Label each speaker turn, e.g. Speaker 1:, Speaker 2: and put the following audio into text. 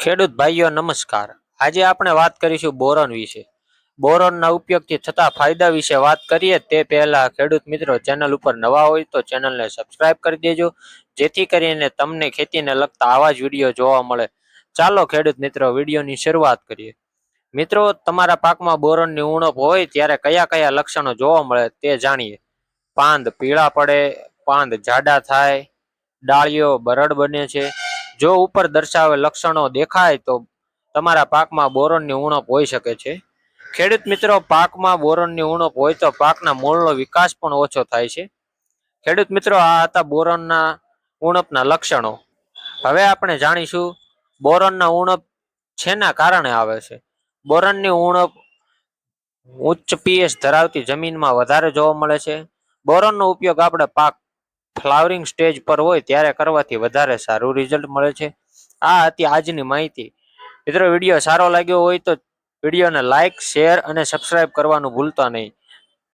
Speaker 1: ખેડૂત ભાઈઓ નમસ્કાર. આજે આપણે વાત કરીશું બોરોન વિશે. બોરોનના ઉપયોગથી થતા ફાયદા વિશે વાત કરીએ તે પહેલા ખેડૂત મિત્રો ચેનલ ઉપર નવા હોય તો ચેનલને સબસ્ક્રાઇબ કરી દેજો, જેથી કરીને તમને ખેતીને લગતા આવા જ વિડીયો જોવા મળે. ચાલો ખેડૂત મિત્રો વિડીયોની શરૂઆત કરીએ. મિત્રો, તમારા પાકમાં બોરોનની ઉણપ હોય ત્યારે કયા કયા લક્ષણો જોવા મળે તે જાણીએ. પાંદ પીળા પડે, પાંદ જાડા થાય, ડાળીઓ બરડ બને છે. જો ઉપર દર્શાવેલ લક્ષણો દેખાય તો તમારા પાકમાં બોરોનની ઉણપ હોઈ શકે છે. ખેડૂત મિત્રો, પાકમાં બોરોનની ઉણપ હોય તો પાકના મૂળનો વિકાસ પણ ઓછો થાય છે. ખેડૂત મિત્રો, આ હતા બોરોનના ઉણપના લક્ષણો. હવે આપણે જાણીશું બોરોનના ઉણપ શેના કારણે આવે છે. બોરોનની ઉણપ ઉચ્ચ પીએચ ધરાવતી જમીનમાં વધારે જોવા મળે છે. બોરોનનો ઉપયોગ આપણે પાક ફ્લાવરિંગ સ્ટેજ પર હોય ત્યારે કરવાથી વધારે સારું રિઝલ્ટ મળે છે. આ હતી આજની માહિતી. મિત્રો, વિડીયો સારો લાગ્યો હોય તો વિડીયોને લાઇક, શેર અને સબસ્ક્રાઇબ કરવાનું ભૂલતા નહીં.